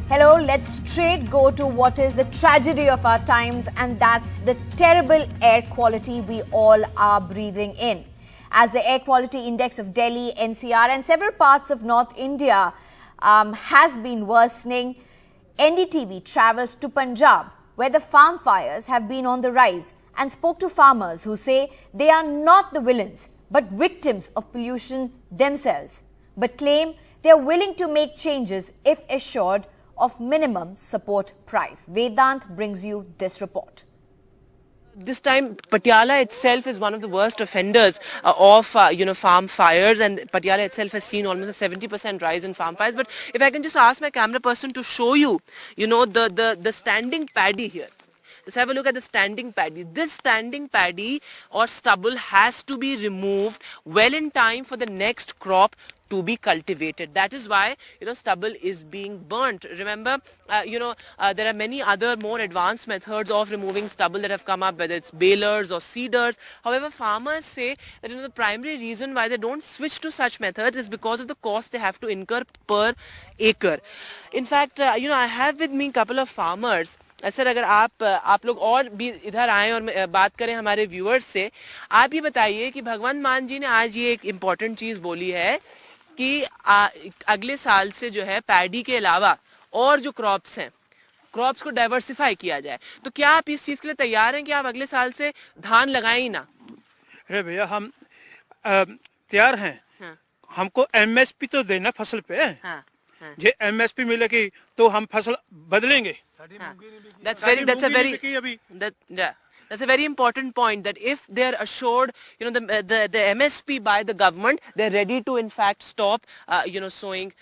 Hello, let's straight go to what is the tragedy of our times, and that's the terrible air quality we all are breathing in. As the air quality index of Delhi, NCR and several parts of North India has been worsening, NDTV travelled to Punjab, where the farm fires have been on the rise, and spoke to farmers who say they are not the villains, but victims of pollution themselves, but claim they are willing to make changes if assured of minimum support price. Vedant brings you this report. This time, Patiala itself is one of the worst offenders of farm fires, and Patiala itself has seen almost a 70% rise in farm fires. But if I can just ask my camera person to show you, the standing paddy here. Just have a look at the standing paddy. This standing paddy or stubble has to be removed well in time for the next crop to be cultivated. That is why stubble is being burnt. Remember, there are many other more advanced methods of removing stubble that have come up, whether it's balers or seeders. However, farmers say that the primary reason why they don't switch to such methods is because of the cost they have to incur per acre. In fact, I have with me a couple of farmers. Sir, अगर आप लोग और भी इधर आए और बात करें हमारे व्यूअर्स से, आप ये बताइए कि भगवंत मान जी ने आज ये एक इम्पॉर्टेंट चीज बोली है कि अगले साल से जो है पैडी के अलावा और जो क्रॉप्स हैं, क्रॉप्स को डाइवर्सिफाई किया जाए. तो क्या आप इस चीज के लिए तैयार हैं कि आप अगले साल से धान लगाएं ही ना? अरे भैया, हम तैयार हैं. हमको एमएसपी तो देना फसल पे. जे एमएसपी मिलेगी तो हम फसल बदलेंगे. That's a very important point, that if they are assured the MSP by the government, they're ready to in fact stop sowing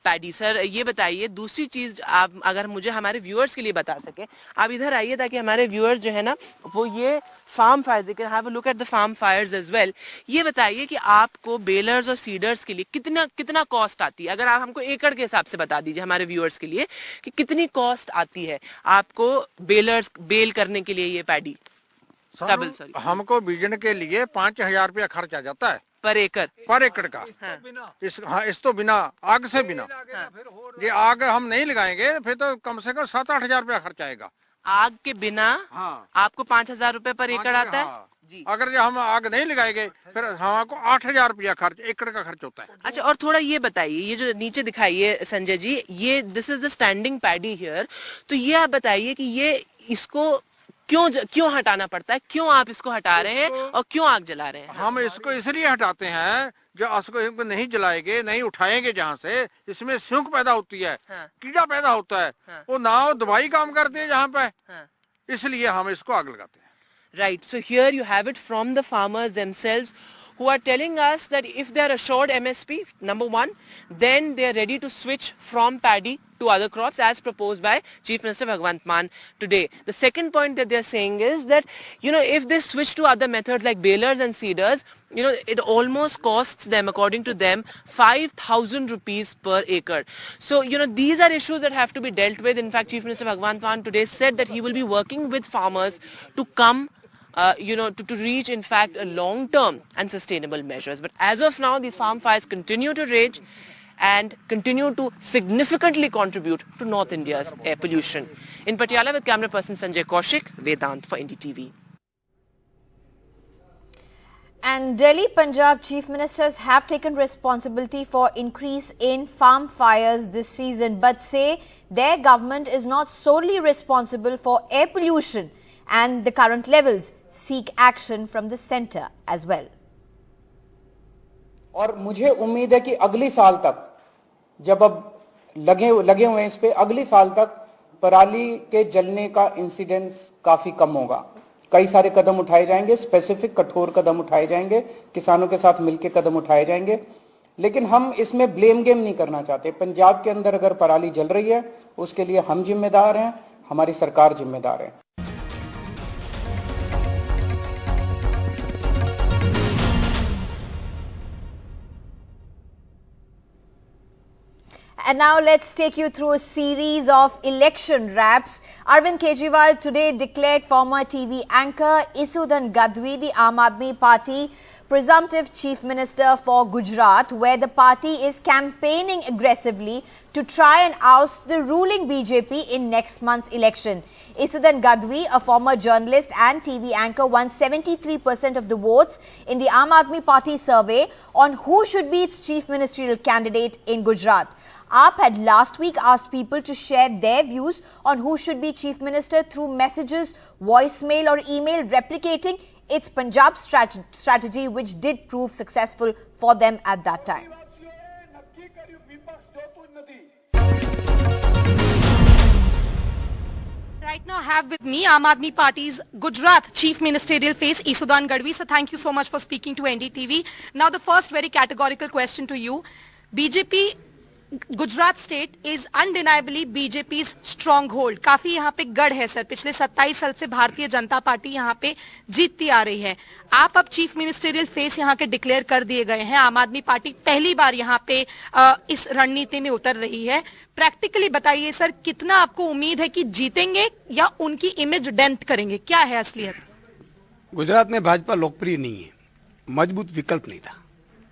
paddy. Sir, ये बताइए, दूसरी चीज आप अगर मुझे हमारे व्यूअर्स के लिए बता सके, आप इधर आइए ताकि हमारे व्यूअर्स जो है ना वो ये farm fires, they can have a look at the farm fires as well. ये बताइए कि आपको बेलर्स और सीडर्स के लिए कितना कॉस्ट आती है. अगर आप हमको एकड़ के हिसाब से बता दीजिए हमारे व्यूअर्स के लिए कि कितनी कॉस्ट आती है आपको बेल करने के लिए ये पैडी स्टबल. सॉरी, हमको बीजन के लिए 5,000 रुपया खर्च आ जाता है पर एकड़ का. इस तो बिना आग से बिना. ये आग हम नहीं लगाएंगे फिर तो कम से कम 7-8 हजार रुपया खर्च आएगा. आग के बिना आपको 5,000 रुपए पर एकड़ आता है. जी. अगर जो हम आग नहीं लगाएंगे फिर हमको 8,000 रुपया खर्च एकड़ का खर्च होता है. अच्छा, और थोड़ा ये बताइए, ये जो नीचे दिखाइए संजय जी, ये this is the standing paddy here. तो ये आप बताइए कि ये इसको क्यों हटाना पड़ता है, क्यों आप इसको हटा रहे हैं और क्यों आग जला रहे हैं? हम इसको इसलिए हटाते हैं, जो इसको नहीं जलाएंगे, नहीं उठाएंगे जहाँ से, इसमें स्यूंक पैदा होती है. कीड़ा पैदा होता है. वो नाव दवाई काम करती है जहाँ पे. इसलिए हम इसको आग लगाते हैं. Right. So here you have it from the farmers themselves, who are telling us that if they are assured MSP, number one, then they are ready to switch from paddy to other crops as proposed by Chief Minister Bhagwant Mann today. The second point that they are saying is that, if they switch to other methods like balers and seeders, it almost costs them, according to them, 5,000 rupees per acre. So, these are issues that have to be dealt with. In fact, Chief Minister Bhagwant Mann today said that he will be working with farmers to come to reach, in fact, a long-term and sustainable measures. But as of now, these farm fires continue to rage and continue to significantly contribute to North India's air pollution. In Patiala, with camera person Sanjay Kaushik, Vedant for NDTV. And Delhi, Punjab chief ministers have taken responsibility for increase in farm fires this season, but say their government is not solely responsible for air pollution and the current levels. Seek action from the centre as well. और मुझे उम्मीद है कि अगली साल तक, जब अब लगे हुए हैं इस पे, अगली साल तक पराली के जलने का इंसिडेंस काफी कम होगा. कई सारे कदम उठाए जाएंगे, स्पेसिफिक कठोर कदम उठाए जाएंगे, किसानों के साथ मिलकर कदम उठाए जाएंगे. लेकिन हम इसमें ब्लेम गेम नहीं करना चाहते. पंजाब के अंदर अगर पराली जल रही है, उसके लिए हम जिम्मेदार हैं, हमारी सरकार जिम्मेदार है. And now let's take you through a series of election raps. Arvind Kejriwal today declared former TV anchor Isudan Gadhvi, the Aam Aadmi Party presumptive chief minister for Gujarat, where the party is campaigning aggressively to try and oust the ruling BJP in next month's election. Isudan Gadhvi, a former journalist and TV anchor, won 73% of the votes in the Aam Aadmi Party survey on who should be its chief ministerial candidate in Gujarat. AAP had last week asked people to share their views on who should be chief minister through messages, voicemail or email, replicating its Punjab strategy, which did prove successful for them at that time. Right now I have with me Aam Aadmi Party's Gujarat Chief Ministerial Face, Isudan Gadhvi. So thank you so much for speaking to NDTV. Now the first very categorical question to you. BJP Gujarat state is undeniably BJP's stronghold. काफी यहाँ पे गढ़ है sir. पिछले 27 साल से Bharatiya Janata party यहाँ पे जीतती आ रही है. आप अब चीफ मिनिस्टेरियल फेस यहाँ के डिक्लेयर कर दिए गए हैं. आम आदमी पार्टी पहली बार यहाँ पे इस रणनीति में उतर रही है. प्रैक्टिकली बताइए सर, कितना आपको उम्मीद है कि जीतेंगे या उनकी इमेज डेंट करेंगे? क्या है असलियत? गुजरात में भाजपा लोकप्रिय नहीं है. मजबूत विकल्प नहीं था.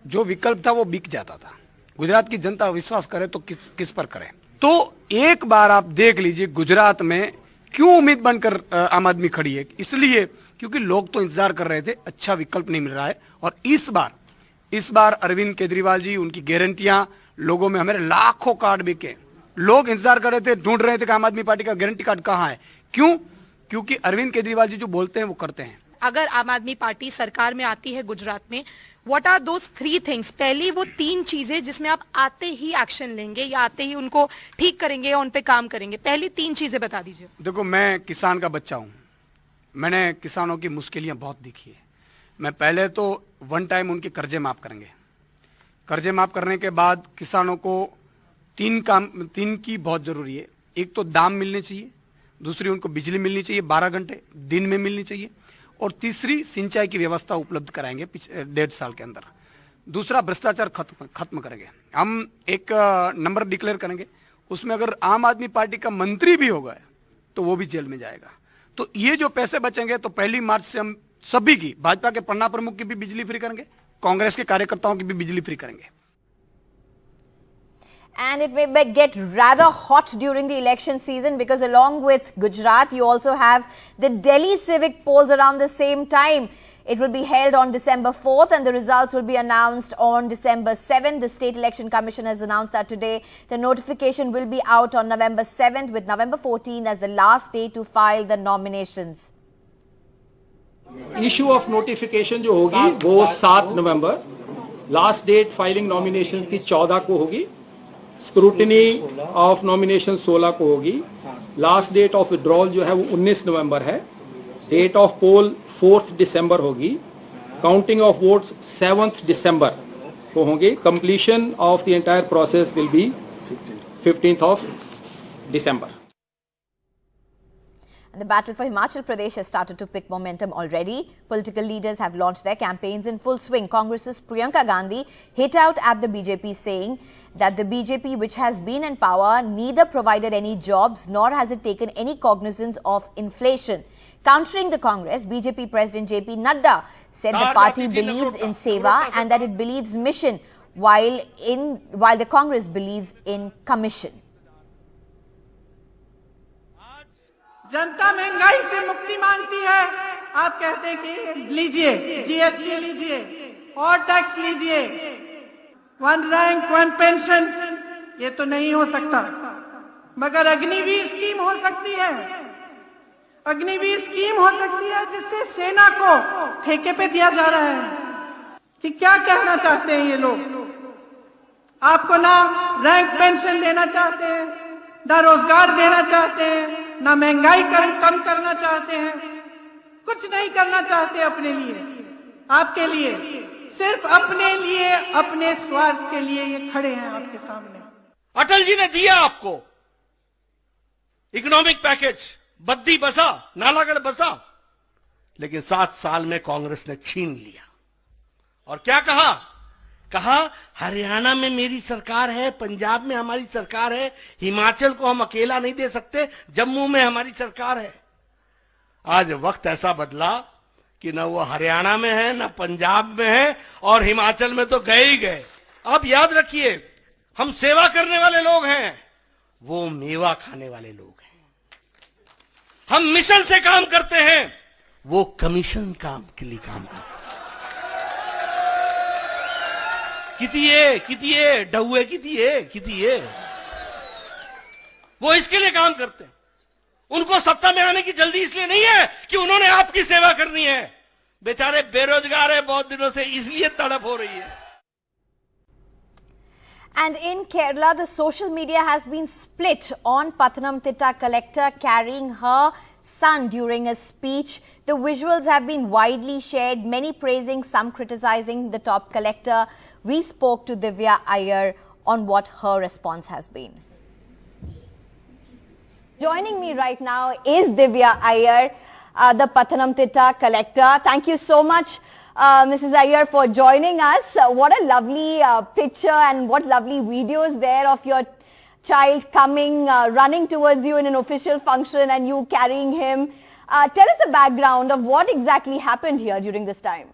जो विकल्प था वो बिक जाता था. गुजरात की जनता विश्वास करे तो किस पर करे. तो एक बार आप देख लीजिए गुजरात में क्यों उम्मीद बनकर आम आदमी खड़ी है. इसलिए क्योंकि लोग तो इंतजार कर रहे थे, अच्छा विकल्प नहीं मिल रहा है. और इस बार अरविंद केजरीवाल जी, उनकी गारंटियां लोगों में, हमारे लाखों कार्ड बिके. लोग इंतजार कर रहे थे, ढूंढ रहे थे कि आम आदमी पार्टी का गारंटी कार्ड कहां है. क्यों? क्योंकि अरविंद केजरीवाल जी जो बोलते हैं वो करते हैं. अगर आम आदमी पार्टी सरकार में आती है गुजरात में, व्हाट आर दोज 3 थिंग्स? पहली वो 3 चीजें जिसमें आप आते ही एक्शन लेंगे या आते ही उनको ठीक करेंगे या उन पे काम करेंगे. पहली 3 चीजें बता दीजिए. देखो, मैं किसान का बच्चा हूं. मैंने किसानों की मुश्किलें बहुत देखी है. मैं पहले तो वन टाइम उनके कर्जे माफ करेंगे. कर्जे माफ करने के बाद किसानों को 3 की बहुत जरूरी है. एक तो दाम मिलने चाहिए, दूसरी उनको बिजली मिलनी चाहिए 12 घंटे दिन में मिलनी चाहिए, और तीसरी सिंचाई की व्यवस्था उपलब्ध कराएंगे 1.5 साल के अंदर. दूसरा, भ्रष्टाचार खत्म करेंगे. हम एक नंबर डिक्लेयर करेंगे, उसमें अगर आम आदमी पार्टी का मंत्री भी होगा तो वो भी जेल में जाएगा. तो ये जो पैसे बचेंगे तो 1 मार्च से हम सभी की, भाजपा के पन्ना प्रमुख की भी बिजली फ्री करेंगे, कांग्रेस के कार्यकर्ताओं की भी बिजली फ्री करेंगे. And it may get rather hot during the election season, because along with Gujarat, you also have the Delhi civic polls around the same time. It will be held on December 4th and the results will be announced on December 7th. The State Election Commission has announced that today the notification will be out on November 7th, with November 14th as the last day to file the nominations. Issue of notification जो होगी वो 7 नवंबर, last date filing nominations की 14 को होगी, scrutiny of nomination 16 को होगी, last date of withdrawal जो है वो 19 नवंबर है, डेट ऑफ पोल 4 दिसंबर होगी, काउंटिंग ऑफ वोट्स 7 दिसंबर को होंगे, completion of the entire process will be 15 December. The battle for Himachal Pradesh has started to pick momentum already. Political leaders have launched their campaigns in full swing. Congress's Priyanka Gandhi hit out at the BJP, saying that the BJP, which has been in power, neither provided any jobs nor has it taken any cognizance of inflation. Countering the Congress, BJP President JP Nadda said the party believes in seva and that it believes mission, while the Congress believes in commission. जनता महंगाई से मुक्ति मांगती है. आप कहते हैं कि लीजिए जीएसटी, लीजिए और टैक्स लीजिए, 1 रैंक 1 पेंशन, ये तो नहीं हो सकता. मगर अग्निवीर स्कीम हो सकती है. अग्निवीर स्कीम हो सकती है जिससे सेना को ठेके पे दिया जा रहा है. कि क्या कहना चाहते हैं ये लोग? आपको ना रैंक पेंशन देना चाहते हैं, ना रोजगार देना चाहते हैं, ना महंगाई कम करना चाहते हैं, कुछ नहीं करना चाहते अपने लिए, आपके लिए, सिर्फ अपने लिए, अपने स्वार्थ के लिए ये खड़े हैं आपके सामने. अटल जी ने दिया आपको इकोनॉमिक पैकेज, बद्दी बसा, नालागढ़ बसा, लेकिन 7 साल में कांग्रेस ने छीन लिया. और क्या कहा हरियाणा में मेरी सरकार है, पंजाब में हमारी सरकार है, हिमाचल को हम अकेला नहीं दे सकते, जम्मू में हमारी सरकार है. आज वक्त ऐसा बदला कि ना वो हरियाणा में है ना पंजाब में है और हिमाचल में तो गए ही गए। अब याद रखिए, हम सेवा करने वाले लोग हैं, वो मेवा खाने वाले लोग हैं। हम मिशन से काम करते हैं, वो कमीशन काम के लिए काम करते हैं। कितिए डहुए कितिए वो इसके लिए काम करते हैं। उनको सत्ता में आने की जल्दी इसलिए नहीं है कि उन्होंने आपकी सेवा करनी है। बेचारे बेरोजगार है बहुत दिनों से, इसलिए तड़प हो रही है। And in Kerala, the social media has been split on Pathanamthitta collector carrying her son during a speech. The visuals have been widely shared, many praising, some criticizing the top collector. We spoke to Divya Iyer on what her response has been. Joining me right now is Divya Iyer, the Pathanamthitta collector. Thank you so much, Mrs. Iyer, for joining us. What a lovely picture and what lovely videos there of your child coming, running towards you in an official function and you carrying him. Tell us the background of what exactly happened here during this time.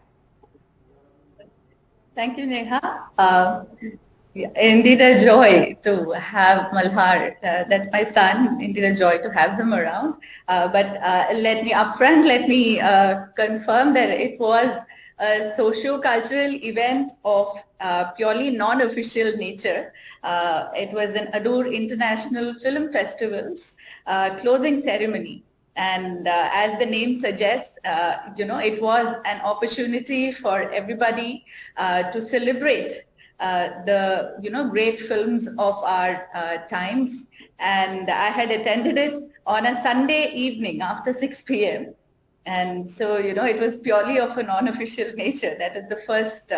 Thank you, Neha. Indeed a joy to have Malhar, that's my son, indeed a joy to have him around. But let me confirm that it was a socio-cultural event of purely non-official nature. It was an Adoor International Film Festival's closing ceremony. And as the name suggests, it was an opportunity for everybody to celebrate the great films of our times. And I had attended it on a Sunday evening after 6 p.m. And so, it was purely of a non-official nature. That is the first,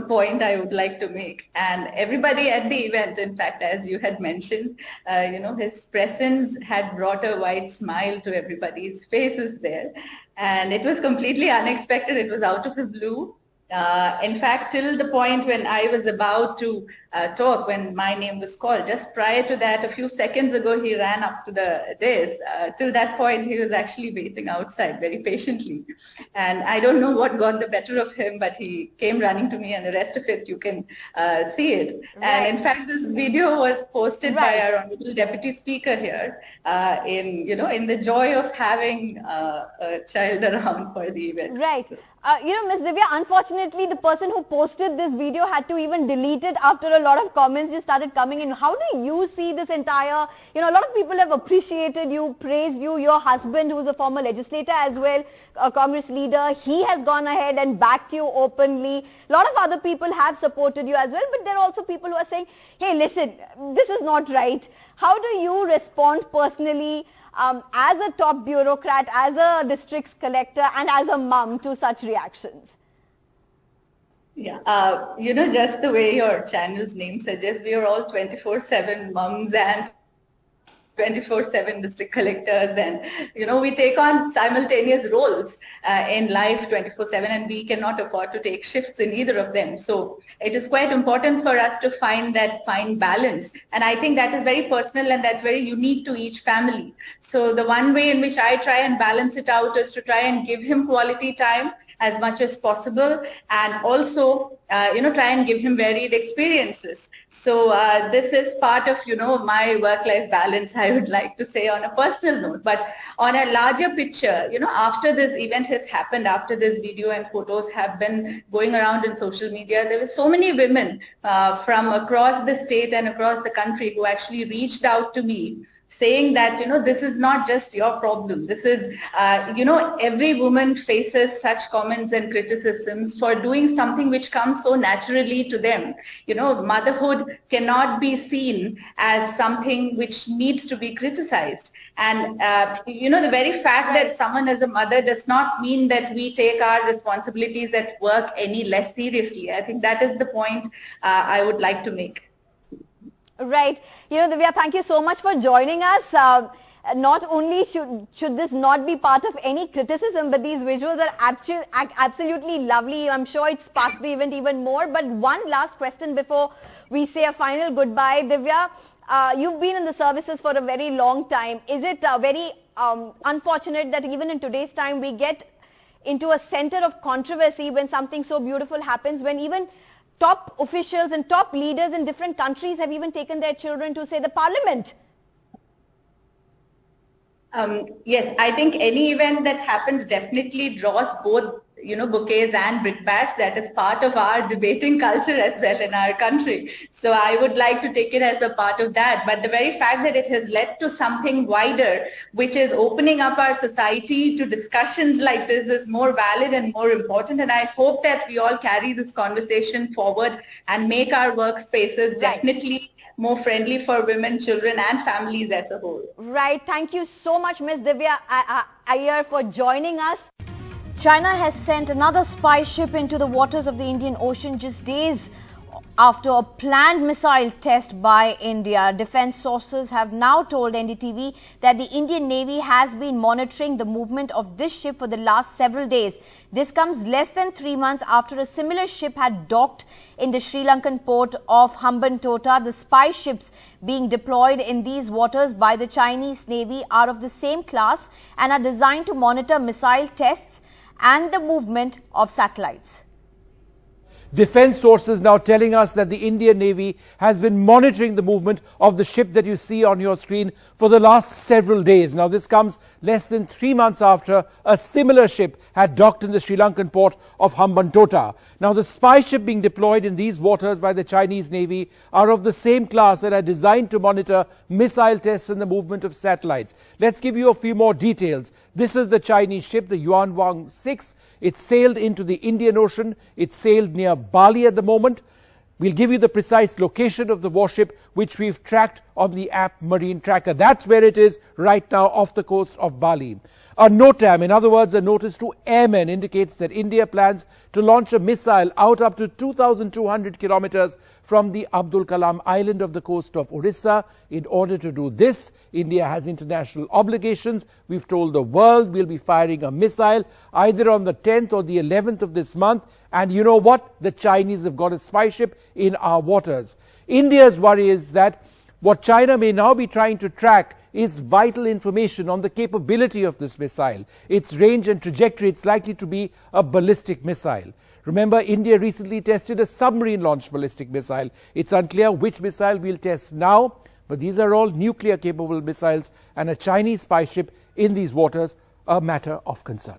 point I would like to make. And everybody at the event, in fact, as you had mentioned, his presence had brought a wide smile to everybody's faces there. And it was completely unexpected. It was out of the blue. In fact, till the point when I was about to talk, when my name was called, just prior to that, a few seconds ago, he ran up to the dais. Till that point, he was actually waiting outside very patiently. And I don't know what got the better of him, but he came running to me, and the rest of it, you can see it. Right. And in fact, this video was posted by our Honorable Deputy Speaker here in the joy of having a child around for the event. Right. So, Ms. Divya, unfortunately, the person who posted this video had to even delete it after a lot of comments just started coming in. How do you see this entire, a lot of people have appreciated you, praised you, your husband, who's a former legislator as well, a Congress leader, he has gone ahead and backed you openly. A lot of other people have supported you as well, but there are also people who are saying, hey, listen, this is not right. How do you respond personally as a top bureaucrat, as a districts collector, and as a mum to such reactions? Yeah, just the way your channel's name suggests, we are all 24/7 mums and 24/7 district collectors, and we take on simultaneous roles in life 24/7, and we cannot afford to take shifts in either of them. So it is quite important for us to find that fine balance, and I think that is very personal and that's very unique to each family. So the one way in which I try and balance it out is to try and give him quality time as much as possible, and also try and give him varied experiences. So this is part of my work-life balance, I would like to say, on a personal note. But on a larger picture, after this event has happened, after this video and photos have been going around in social media, there were so many women from across the state and across the country who actually reached out to me saying that, this is not just your problem. This is, every woman faces such comments and criticisms for doing something which comes so naturally to them. Motherhood cannot be seen as something which needs to be criticized. And, the very fact that someone is a mother does not mean that we take our responsibilities at work any less seriously. I think that is the point I would like to make. Right. Divya, thank you so much for joining us. Not only should this not be part of any criticism, but these visuals are absolutely lovely. I'm sure it sparked the event even more. But one last question before we say a final goodbye. Divya, you've been in the services for a very long time. Is it very unfortunate that even in today's time we get into a center of controversy when something so beautiful happens, when even top officials and top leaders in different countries have even taken their children to, say, the parliament? Yes, I think any event that happens definitely draws both, bouquets and brickbats. That is part of our debating culture as well in our country. So I would like to take it as a part of that. But the very fact that it has led to something wider, which is opening up our society to discussions like this, is more valid and more important. And I hope that we all carry this conversation forward and make our workspaces definitely more friendly for women, children and families as a whole. Right. Thank you so much, Ms. Divya Iyer, for joining us. China has sent another spy ship into the waters of the Indian Ocean just days after a planned missile test by India. Defense sources have now told NDTV that the Indian Navy has been monitoring the movement of this ship for the last several days. This comes less than 3 months after a similar ship had docked in the Sri Lankan port of Hambantota. The spy ships being deployed in these waters by the Chinese Navy are of the same class and are designed to monitor missile tests and the movement of satellites. Defense sources now telling us that the Indian Navy has been monitoring the movement of the ship that you see on your screen for the last several days. Now, this comes less than 3 months after a similar ship had docked in the Sri Lankan port of Hambantota. Now, the spy ship being deployed in these waters by the Chinese Navy are of the same class and are designed to monitor missile tests and the movement of satellites. Let's give you a few more details. This is the Chinese ship, the Yuanwang 6. It sailed into the Indian Ocean. It sailed near Bali at the moment. We'll give you the precise location of the warship, which we've tracked on the AAP Marine Tracker. That's where it is right now, off the coast of Bali. A NOTAM, in other words, a notice to airmen, indicates that India plans to launch a missile out up to 2,200 kilometers from the Abdul Kalam Island of the coast of Orissa. In order to do this, India has international obligations. We've told the world we'll be firing a missile either on the 10th or the 11th of this month. And you know what? The Chinese have got a spy ship in our waters. India's worry is that what China may now be trying to track is vital information on the capability of this missile, its range and trajectory. It's likely to be a ballistic missile. Remember, India recently tested a submarine-launched ballistic missile. It's unclear which missile we'll test now, but these are all nuclear-capable missiles, and a Chinese spy ship in these waters, a matter of concern.